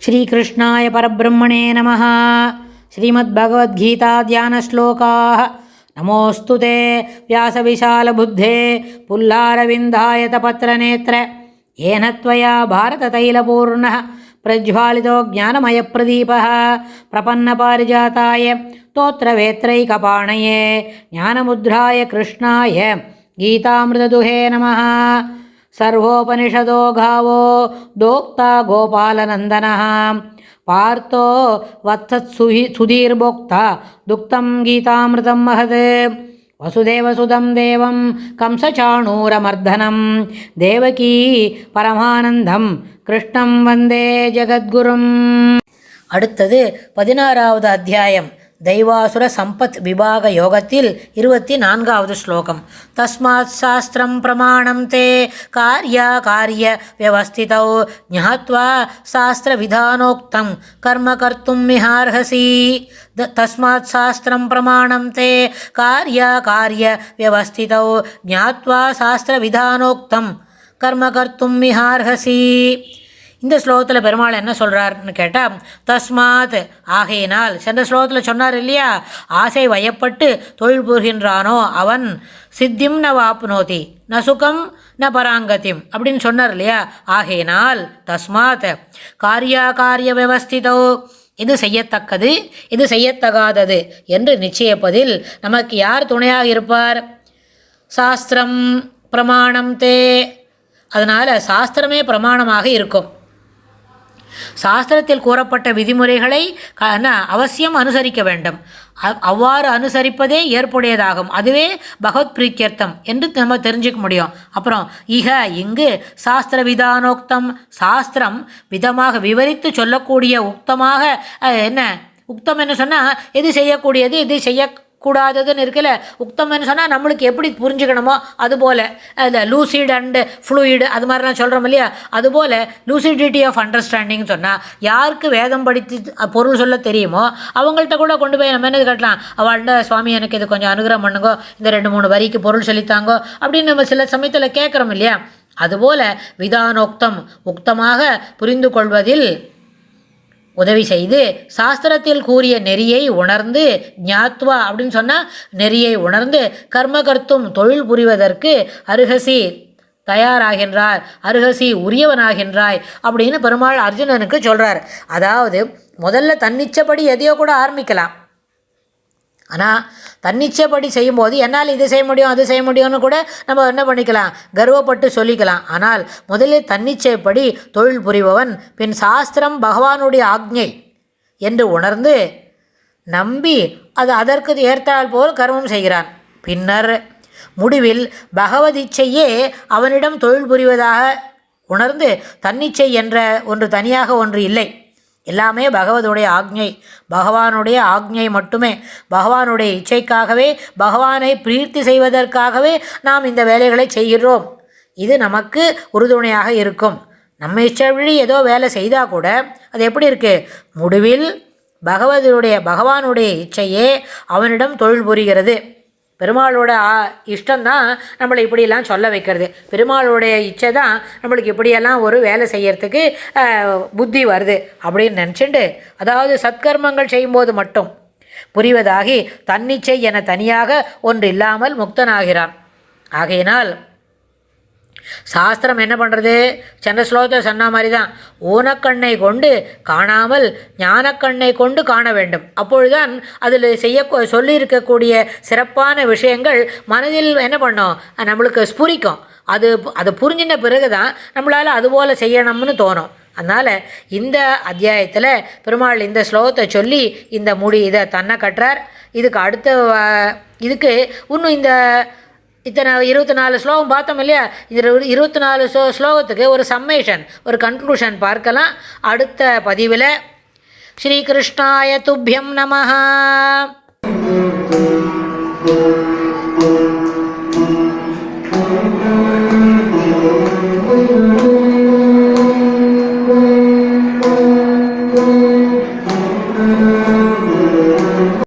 श्रीकृष्णाय परब्रह्मणे नमः। श्रीमद्भगवद्गीता ध्यानश्लोकाः। नमोऽस्तु ते व्यासविशालबुद्धे पुल्लारविन्दायतपत्रनेत्र येन त्वया भारततैलपूर्णः प्रज्वालितो ज्ञानमयप्रदीपः प्रपन्नपारिजाताय स्तोत्रवेत्रैकपाणये ज्ञानमुद्राय कृष्णाय गीतामृतदुहे नमः। सर्वोपनिषदो गावो दोक्ता गोपालनन्दनः पार्थो वत्सत्सुधीर्भोक्ता दुक्तं गीतामृतं महत्। वसुदेवसुतं देवं कंसचाणूरमर्दनं देवकी परमानन्दं कृष्णं वन्दे जगद्गुरुम्। அடுத்தது 16வது அத்தியாயம் தைவாசுர சம்பத் விபாக யோகத்தில் 24வது ஸ்லோகம். தஸ்மாத் சாஸ்திரம் பிரமாணம் தே காரிய வியவஸ்திதௌ ஞாத்வா சாஸ்திர விதானோக்தம் கர்ம கர்த்தும் மிஹார்ஹசி. தஸ்மாத் சாஸ்திரம் பிரமாணம் தே காரிய வியவஸ்திதௌ ஞாத்வா சாஸ்திர விதானோக்தம் கர்ம கர்த்தும் மிஹார்ஹசி. இந்த ஸ்லோகத்தில் பெருமாள் என்ன சொல்கிறார்னு கேட்டால், தஸ்மாத் ஆகையினால், சென்ற ஸ்லோகத்தில் சொன்னார் இல்லையா, ஆசை வயப்பட்டு தொழில் புரிகின்றானோ அவன் சித்திம் ந வாப்னோதி ந சுகம் ந பராங்கத்திம் அப்படின்னு சொன்னார் இல்லையா. ஆகையினால் தஸ்மாத் காரிய வியவஸ்திதோ, இது செய்யத்தக்கது இது செய்யத்தகாதது என்று நிச்சயிப்பதில் நமக்கு யார் துணையாக இருப்பார்? சாஸ்திரம் பிரமாணம் தே. அதனால் சாஸ்திரமே பிரமாணமாக இருக்கும். சாஸ்திரத்தில் கூறப்பட்ட விதிமுறைகளை அவசியம் அனுசரிக்க வேண்டும். அவ்வாறு அனுசரிப்பதே ஏற்புடையதாகும். அதுவே பகவத் பிரீத்தியர்த்தம் என்று நம்ம தெரிஞ்சுக்க முடியும். அப்புறம் இங்கு சாஸ்திர விதானோக்தம், சாஸ்திரம் விதமாக விவரித்து சொல்லக்கூடிய உக்தமாக என்ன உக்தம் என்ன சொன்னால் எது செய்யக்கூடியது எது செய்யக்கூடாததுன்னு இருக்குல்ல. உக்தம்னு சொன்னால் நம்மளுக்கு எப்படி புரிஞ்சுக்கணுமோ அதுபோல் இந்த லூசிட் அண்டு ஃப்ளூயிடு அது மாதிரிலாம் சொல்கிறோம் இல்லையா. அதுபோல் லூசிடிட்டி ஆஃப் அண்டர்ஸ்டாண்டிங்னு சொன்னால் யாருக்கு வேதம் படித்து பொருள் சொல்ல தெரியுமோ அவங்கள்ட்ட கூட கொண்டு போய் நம்ம என்ன கட்டலாம். அவள்கிட்ட சுவாமி எனக்கு இது கொஞ்சம் அனுகிரகம் பண்ணுங்கோ, இந்த 2-3 வரிக்கு பொருள் சொல்லித்தாங்கோ அப்படின்னு நம்ம சில சமயத்தில் கேட்குறோம் இல்லையா. அதுபோல் விதானோக்தம் உக்தமாக புரிந்து கொள்வதில் உதவி செய்து சாஸ்திரத்தில் கூறிய நெறியை உணர்ந்து ஞாத்வா அப்படின்னு சொன்னால் நெறியை உணர்ந்து கர்மகர்த்தும் தொழில் புரிவதற்கு அருகசி தயாராகின்றார், அருகசி உரியவனாகின்றாய் அப்படின்னு பெருமாள் அர்ஜுனனுக்கு சொல்கிறார். அதாவது முதல்ல தன்னிச்சப்படி எதையோ கூட ஆரம்பிக்கலாம். ஆனால் தன்னிச்சைப்படி செய்யும்போது என்னால் இது செய்ய முடியும் அது செய்ய முடியும்னு கூட நம்ம என்ன பண்ணிக்கலாம், கர்வப்பட்டு சொல்லிக்கலாம். ஆனால் முதலில் தன்னிச்சைப்படி தொழில் புரிபவன் பின் சாஸ்திரம் பகவானுடைய ஆக்ஞை என்று உணர்ந்து நம்பி அது அதற்கு ஏற்றால் போல் கர்மம் செய்கிறான். பின்னர் முடிவில் பகவதிச்சையே அவனிடம் தொழில் புரிவதாக உணர்ந்து தன்னிச்சை என்ற ஒன்று தனியாக ஒன்று இல்லை, எல்லாமே பகவதுடைய ஆக்ஞை, பகவானுடைய ஆக்ஞை மட்டுமே. பகவானுடைய இச்சைக்காகவே பகவானை பிரீத்தி செய்வதற்காகவே நாம் இந்த வேலைகளை செய்கிறோம். இது நமக்கு உறுதுணையாக இருக்கும். நம்ம இச்சைப்படி ஏதோ வேலை செய்தால் கூட அது எப்படி இருக்குது, முடிவில் பகவானுடைய இச்சையே அவனிடம் தொழில் புரிகிறது. பெருமாளோட இஷ்டம்தான் நம்மளை இப்படியெல்லாம் சொல்ல வைக்கிறது. பெருமாளுடைய இச்சை தான் நம்மளுக்கு இப்படியெல்லாம் ஒரு வேலை செய்யறதுக்கு புத்தி வருது அப்படின்னு நினச்சிண்டு, அதாவது சத்கர்மங்கள் செய்யும்போது மட்டும் புரிவதாகி தன்னிச்சை என தனியாக ஒன்று இல்லாமல் முக்தனாகிறான். ஆகையினால் சாஸ்திரம் என்ன பண்ணுறது, சென்ற ஸ்லோகத்தை சொன்ன மாதிரி தான், ஊனக்கண்ணை கொண்டு காணாமல் ஞானக்கண்ணை கொண்டு காண வேண்டும். அப்பொழுதுதான் அதில் சொல்லியிருக்கக்கூடிய சிறப்பான விஷயங்கள் மனதில் என்ன பண்ணோம், நம்மளுக்கு ஸ்புரிக்கும். அது புரிஞ்சின பிறகு தான் நம்மளால் அதுபோல் செய்யணும்னு தோணும். அதனால் இந்த அத்தியாயத்தில் பெருமாள் இந்த ஸ்லோகத்தை சொல்லி இந்த இதை தன்னை கட்டுறார். இதுக்கு இதுக்கு இன்னும் இத்தனை 24 ஸ்லோகம் பார்த்தோம் இல்லையா. இது 24 ஸ்லோகத்துக்கு ஒரு சம்மேஷன், ஒரு கன்க்ளூஷன் பார்க்கலாம் அடுத்த பதிவில். ஸ்ரீகிருஷ்ணாய துப்யம் நமஹ.